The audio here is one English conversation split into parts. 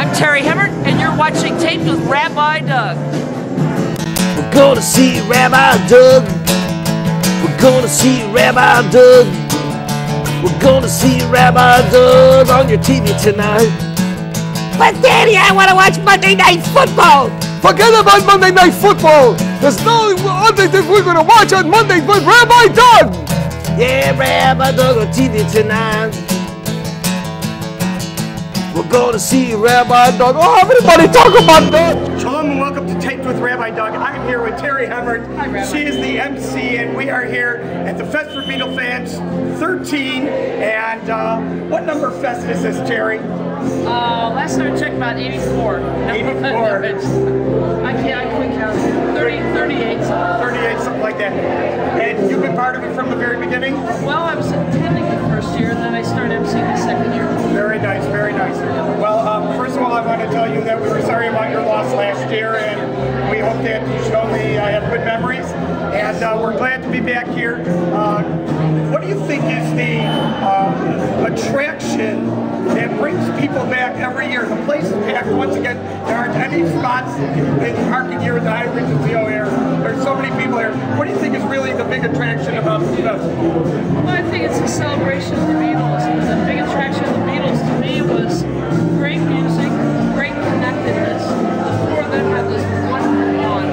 I'm Terri Hemmert, and you're watching Taped with Rabbi Doug. We're gonna see Rabbi Doug. We're gonna see Rabbi Doug. We're gonna see Rabbi Doug on your TV tonight. But Daddy, I want to watch Monday Night Football. Forget about Monday Night Football. There's no other thing we're gonna watch on Monday but Rabbi Doug. Yeah, Rabbi Doug on TV tonight. We're gonna see Rabbi Doug. Oh, everybody talk about that. Shalom and welcome to Taped with Rabbi Doug. I'm here with Terri Hemmert. Hi, Rabbi. She is the MC, and we are here at the Fest for Beatlefans 13. And what number fest is this, Terri? Last time I checked, about 84. 84. I couldn't count. 38. 38, something like that. And you've been part of it from the very beginning? Well, I was attending the first year, and then I started emceeing the second year. Very nice, very nice. Well, first of all, I want to tell you that we were sorry about your loss last year, and we hope that you should only have good memories. And we're glad to be back here. What do you think is the attraction that brings people back every year? The place is packed once again. There aren't any spots in parking here at the High Regency O'Hare. There's so many people here. What do you think is really the big attraction about the festival? Well, I think it's a celebration of the Beatles. The big attraction of the Beatles to me was great music, great connectedness. The four of them had this wonderful bond,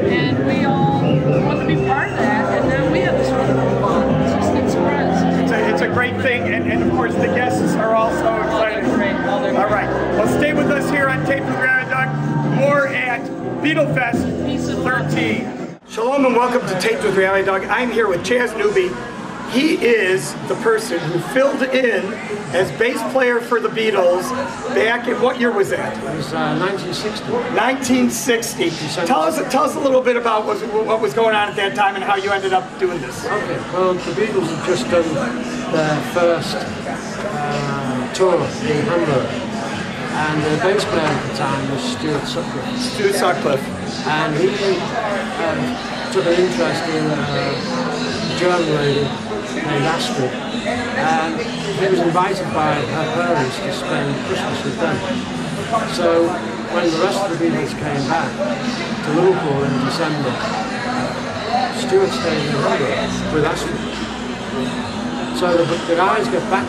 and we all want to be part of that, and now we have this wonderful bond. It spreads. It's a great thing, and of course the guests are also excited. Great. All right, well, stay with us here on Taped with Rabbi Doug. More at Beatlefest 13. Shalom and welcome to Taped with Rabbi Doug. I'm here with Newby. He is the person who filled in as bass player for the Beatles back in, what year was that? It was 1960. 1960. Tell us a little bit about what was going on at that time and how you ended up doing this. Okay, well, the Beatles had just done their first tour in Hamburg, and the bass player at the time was Stuart Sutcliffe. Stuart Sutcliffe. And he took an interest in a German lady named Astrid, and he was invited by her parents to spend Christmas with them. So when the rest of the Beatles came back to Liverpool in December, Stuart stayed in Hamburg with Astrid. So the guys get back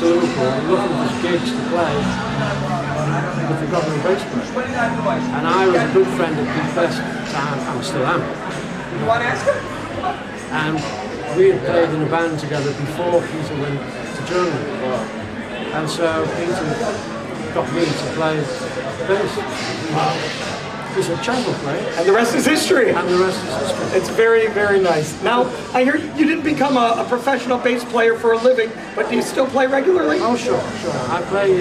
to Liverpool looking for gigs to play, but they got no bass player. And I was a good friend of Beatlefest at the time, and still am. You want to ask him? And we had played in a band together before Peter went to Germany. And so Peter got me to play bass. He's a channel player. And the rest is history. And the rest is history. It's very, very nice. Now, I hear you didn't become a professional bass player for a living, but do you still play regularly? Oh, sure. I play in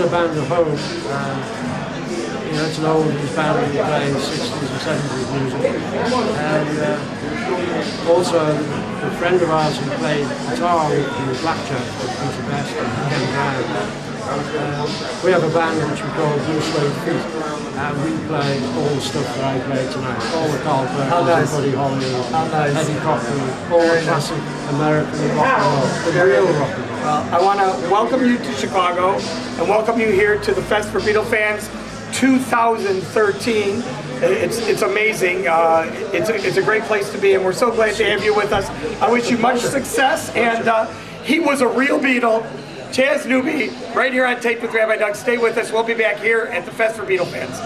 a band at home. You know, it's an old band we play in the 60s and 70s music. And also, a friend of ours who played guitar with Blackjack, Peter Best and Ken Brown. We have a band which we call Blue Suede Feet, and we play all the stuff that I play tonight, all the Carl Perkins, Buddy Holly, Eddie Cochran, all the classic American rock and roll, the real rock and roll. I want to welcome you to Chicago and welcome you here to the Fest for Beatlefans 2013. It's amazing. It's a great place to be, and we're so glad to have you with us. I wish you much success, and he was a real Beatle. Newby, right here on Taped with Rabbi Doug. Stay with us. We'll be back here at the Fest for Beatlefans.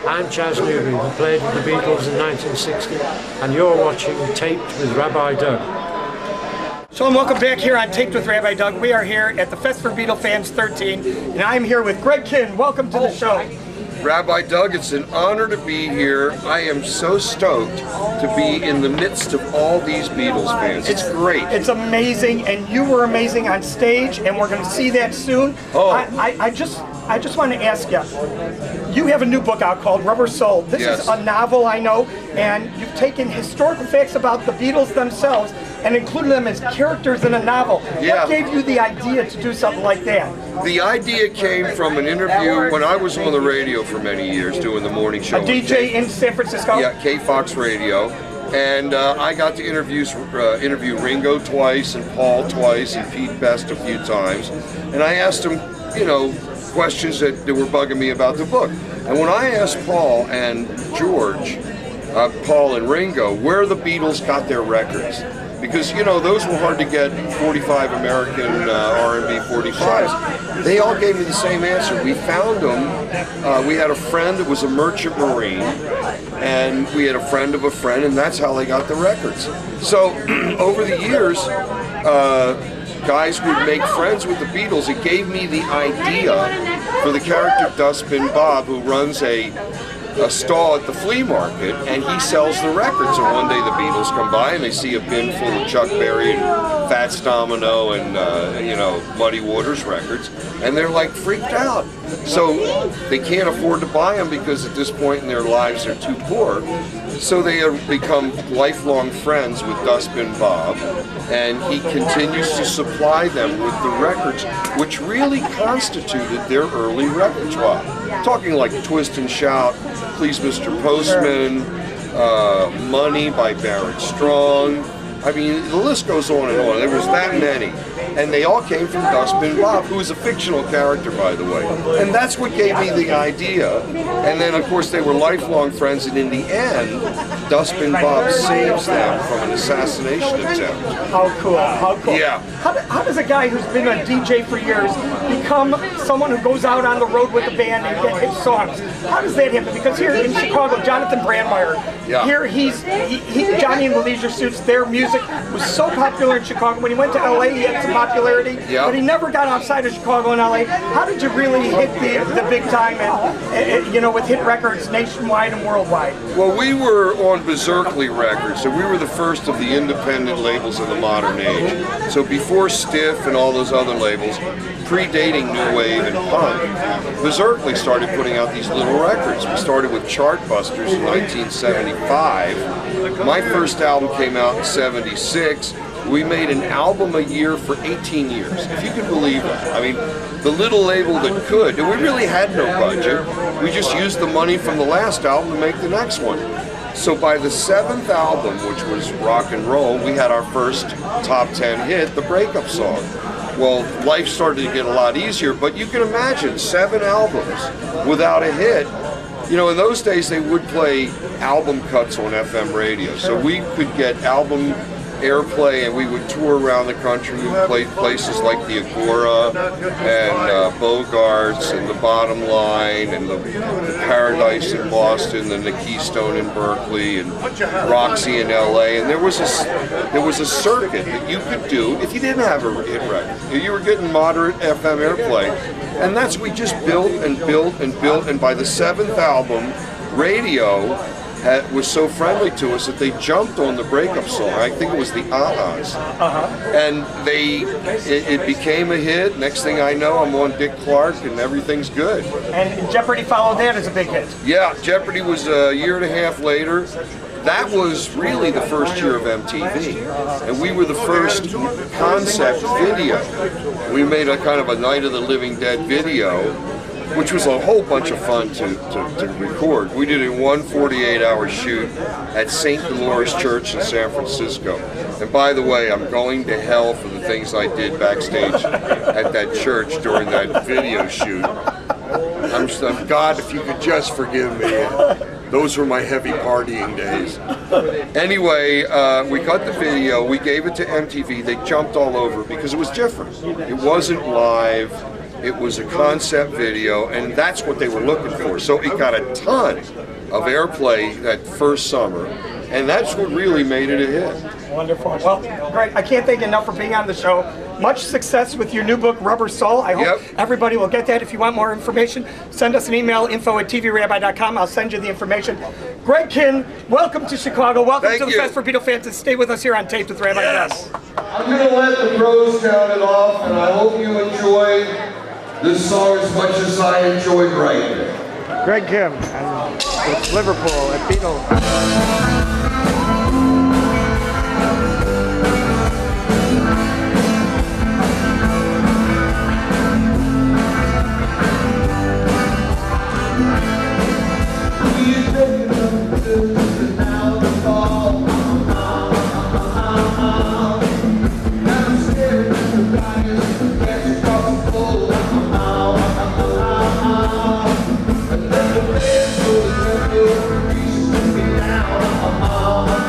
I'm Newby, who played with the Beatles in 1960, and you're watching Taped with Rabbi Doug. So welcome back here on Taped with Rabbi Doug. We are here at the Fest for Beatlefans 13, and I'm here with Greg Kihn. Welcome to the show. Rabbi Doug, it's an honor to be here. I am so stoked to be in the midst of all these Beatles fans. It's great. It's amazing, and you were amazing on stage, and we're going to see that soon. Oh. I just want to ask you, you have a new book out called Rubber Soul. This is a novel, I know, and you've taken historical facts about the Beatles themselves and included them as characters in a novel. Yeah. What gave you the idea to do something like that? The idea came from an interview when I was on the radio for many years doing the morning show. A DJ in San Francisco? Yeah, K-Fox Radio. And I got to interview Ringo twice and Paul twice and Pete Best a few times. And I asked them, you know, questions that were bugging me about the book. And when I asked Paul and George, Paul and Ringo, where the Beatles got their records, because, you know, those were hard to get, 45 American R&B 45s. They all gave me the same answer. We found them. We had a friend that was a merchant marine, and we had a friend of a friend, and that's how they got the records. So over the years, guys would make friends with the Beatles. It gave me the idea for the character Dustbin Bob, who runs a stall at the flea market, and he sells the records. And one day the Beatles come by and they see a bin full of Chuck Berry and Fats Domino and you know, Muddy Waters records, and they're like freaked out. So they can't afford to buy them because at this point in their lives they're too poor. So they have become lifelong friends with Dustbin Bob, and he continues to supply them with the records, which really constituted their early repertoire. Talking like Twist and Shout, Please Mr. Postman, Money by Barrett Strong. I mean, the list goes on and on. There was that many. And they all came from Dustbin Bob, who is a fictional character, by the way. And that's what gave me the idea. And then, of course, they were lifelong friends, and in the end, Dustbin Bob saves them from an assassination attempt. How cool, how cool. Yeah. How does a guy who's been a DJ for years become someone who goes out on the road with a band and get hit songs? How does that happen? Because here in Chicago, Jonathan Brandmeier, here Johnny and the Leisure Suits, their music was so popular in Chicago. When he went to LA, he had some popularity, but he never got outside of Chicago and LA. How did you really hit the big time, and you know, with hit records nationwide and worldwide? Well, we were on Berserkly Records, so we were the first of the independent labels of the modern age. So before Stiff and all those other labels, predating New Wave and Punk, Berserkly started putting out these little records. We started with Chartbusters in 1975. My first album came out in '76. We made an album a year for 18 years, if you can believe that. I mean, the little label that could, and we really had no budget. We just used the money from the last album to make the next one. So by the 7th album, which was Rock and Roll, we had our first top 10 hit, the breakup song. Well, life started to get a lot easier, but you can imagine 7 albums without a hit. You know, in those days they would play album cuts on FM radio, so we could get album airplay, and we would tour around the country. We would play places like the Agora and Bogarts and the Bottom Line and the Paradise in Boston and the Keystone in Berkeley and Roxy in LA. And there was a circuit that you could do if you didn't have a hit record. You were getting moderate FM airplay, and that's we just built and built and built. And by the 7th album, radio was so friendly to us that they jumped on the breakup song. I think it was the Ah-Ahs. And it became a hit. Next thing I know, I'm on Dick Clark and everything's good. And Jeopardy followed that as a big hit. Yeah, Jeopardy was a year and a half later. That was really the first year of MTV, and we were the first concept video. We made a kind of a Night of the Living Dead video, which was a whole bunch of fun to record. We did it in one 48-hour shoot at St. Dolores Church in San Francisco. And by the way, I'm going to hell for the things I did backstage at that church during that video shoot. God, if you could just forgive me. Those were my heavy partying days. Anyway, we cut the video, we gave it to MTV, they jumped all over because it was different. It wasn't live, it was a concept video, and that's what they were looking for. So it got a ton of airplay that first summer, and that's what really made it a hit. Wonderful. Well, great. I can't thank you enough for being on the show. Much success with your new book, Rubber Soul. I hope everybody will get that. If you want more information, send us an email, info@tvrabbi.com. I'll send you the information. Greg Kihn, welcome to Chicago. Welcome to the Fest for Beatlefans, and stay with us here on Taped with Rabbi Doug. I'm going to let the pros count it off, and I hope you enjoyed this song as much as I enjoyed writing it. Greg Kihn, with Liverpool at Beatles. And then the man goes and goes, and he's looking down.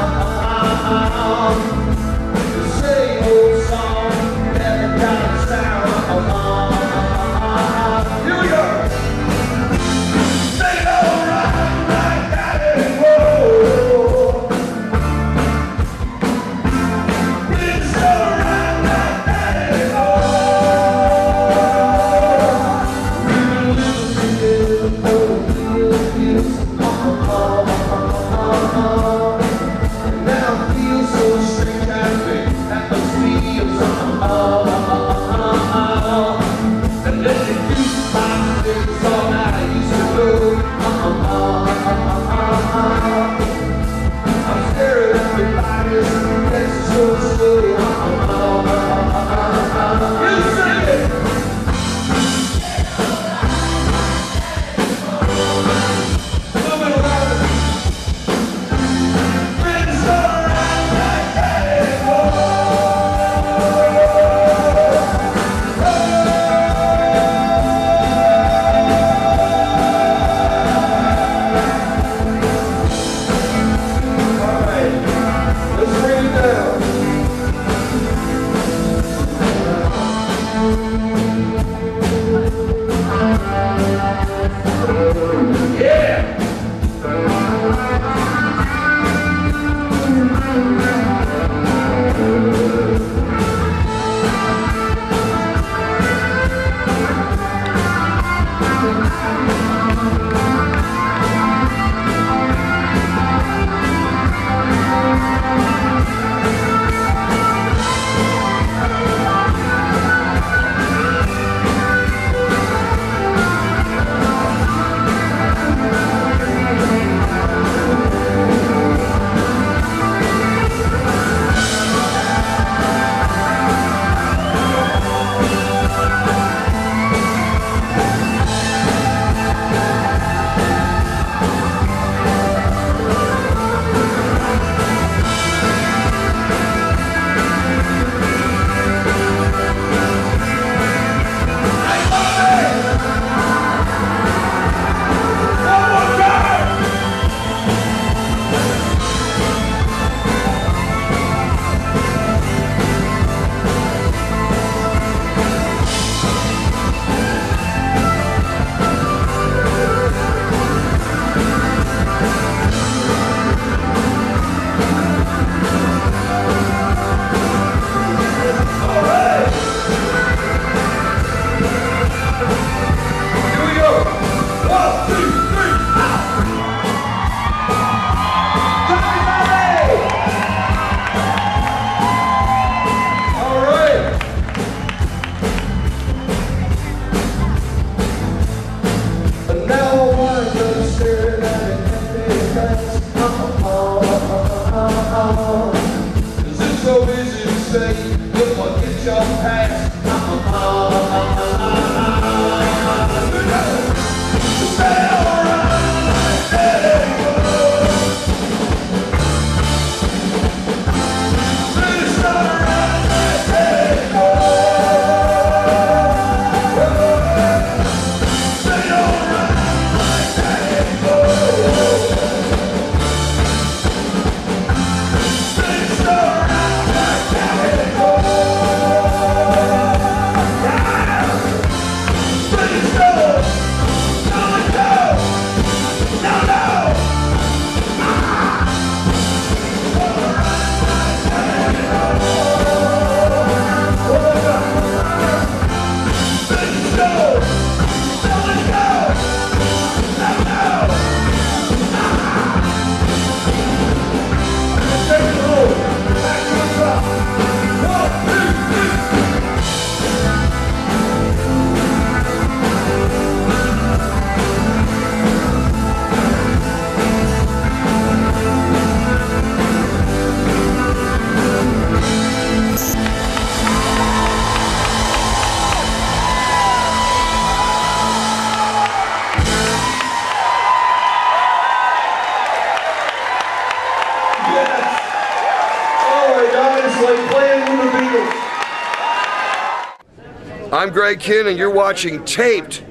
I'm Greg Kihn, and you're watching Taped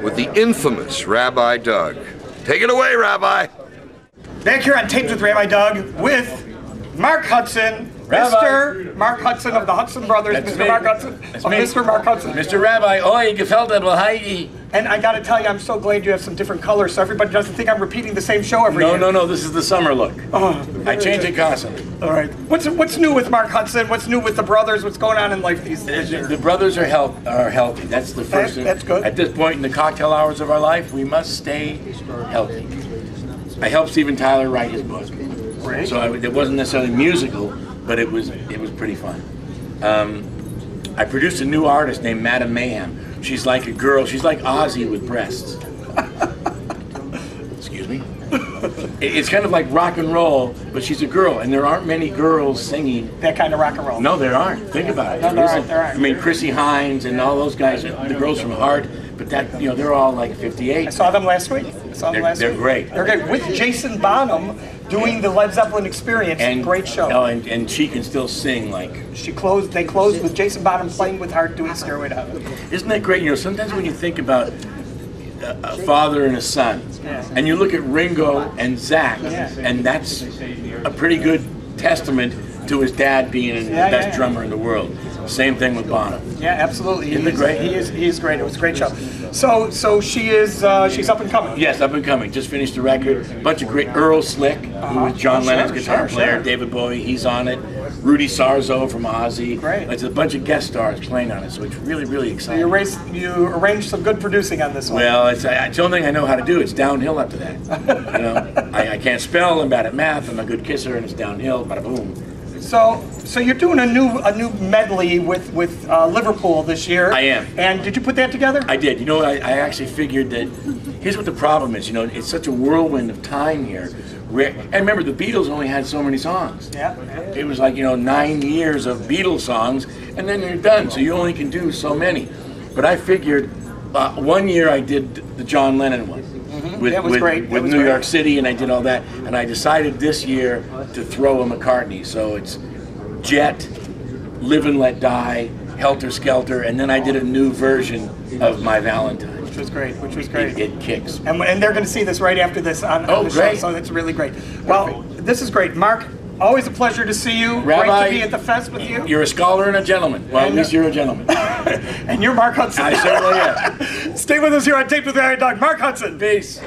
with the infamous Rabbi Doug. Take it away, Rabbi. Back here on Taped with Rabbi Doug with Mark Hudson, Mr. Mark Hudson of the Hudson Brothers, That's Mr. me. Mark Hudson, That's of me. Mr. Mark Hudson. Mr. Rabbi, oi, gefällt well, Heidi. And I got to tell you, I'm so glad you have some different colors, so everybody doesn't think I'm repeating the same show every year. No, this is the summer look. I change it constantly. All right. What's new with Mark Hudson? What's new with the brothers? What's going on in life these days? The brothers are healthy. That's the first thing. That's good. At this point in the cocktail hours of our life, we must stay healthy. I helped Steven Tyler write his book. Great. So it wasn't necessarily musical, but it was pretty fun. I produced a new artist named Madame Mayhem. She's like a girl. She's like Ozzy with breasts. Excuse me. It's kind of like rock and roll, but she's a girl, and there aren't many girls singing That kind of rock and roll. No, there aren't. Think about it. No, there aren't. I mean, Chrissy Hines and all those guys, the girls from Heart, but that, you know, they're all like 58. I saw them last week. They're great. They're great. With Jason Bonham doing the Led Zeppelin Experience. And great show. Oh, and she can still sing like. They closed with Jason Bonham playing with Heart doing Stairway to Heaven. Isn't that great? You know, sometimes when you think about a father and a son, and you look at Ringo and Zach, and that's a pretty good testament to his dad being the best drummer in the world. Same thing with Bonham. Yeah, absolutely. Isn't it great? He is great. It was a great show. So she's up and coming. Yes, up and coming. Just finished the record. A bunch of great. Earl Slick, who was John Lennon's guitar player. David Bowie, he's on it. Rudy Sarzo from Ozzy. Great. It's a bunch of guest stars playing on it, so it's really, really exciting. You arranged some good producing on this one. Well, it's the only thing I know how to do. It's downhill after that. You know, I can't spell. I'm bad at math. I'm a good kisser, and it's downhill. Bada boom. So you're doing a new medley with Liverpool this year. I am. And did you put that together? I did. You know, I actually figured that. Here's what the problem is. You know, it's such a whirlwind of time here. And remember, the Beatles only had so many songs. Yeah. It was like, 9 years of Beatles songs, and then you're done. So you only can do so many. But I figured, one year I did the John Lennon one. With New York City, and I did all that, and I decided this year to throw a McCartney. So it's Jet, Live and Let Die, Helter Skelter, and then I did a new version of My Valentine. Which was great. It kicks. And they're going to see this right after this on the show, so that's really great. Well, this is great. Mark, always a pleasure to see you. Rabbi, great to be at the fest with you. You're a scholar and a gentleman. Well, at least you're a gentleman. And you're Mark Hudson. I certainly am. Stay with us here on Taped with Rabbi Doug. Mark Hudson. Peace.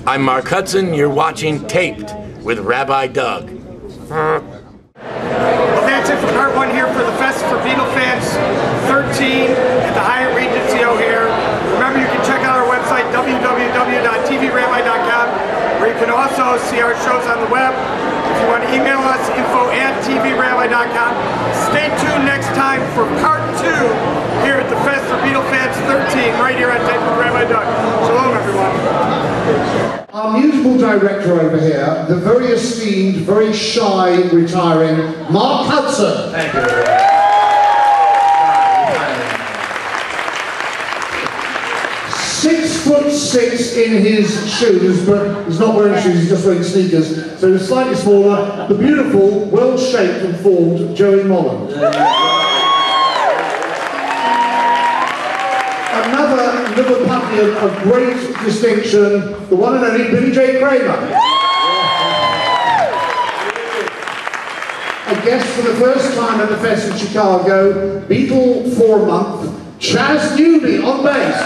I'm Mark Hudson. You're watching Taped with Rabbi Doug. Well, that's it for part one here for the Fest for Beatlefans 13 at the Hyatt Regency O'Hare. Remember, you can check out our website, www.tvrabbi.com, where you can also see our shows on the web. If you want to email us, info@tvrabbi.com. Stay tuned next time for part two here at the Fest for Beatlefans 13, right here on Taped with Rabbi Doug. Shalom, everyone. Our musical director over here, the very esteemed, very shy, retiring Mark Hudson. Thank you. 6'6" in his shoes, but he's not wearing shoes, he's just wearing sneakers. So he's slightly smaller, the beautiful, well-shaped and formed Joey Mollen. Another Liverpudlian of great distinction, the one and only Billy J. Kramer. A guest for the first time at the Fest in Chicago, Beatle for a month, Newby on bass.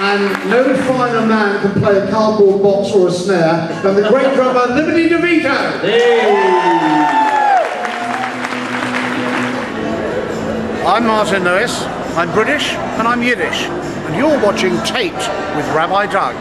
And no finer man can play a cardboard box or a snare than the great drummer Liberty DeVito. I'm Martin Lewis, I'm British and I'm Yiddish, and you're watching Taped with Rabbi Doug.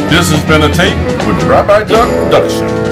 This has been a Tape with Rabbi Doug production.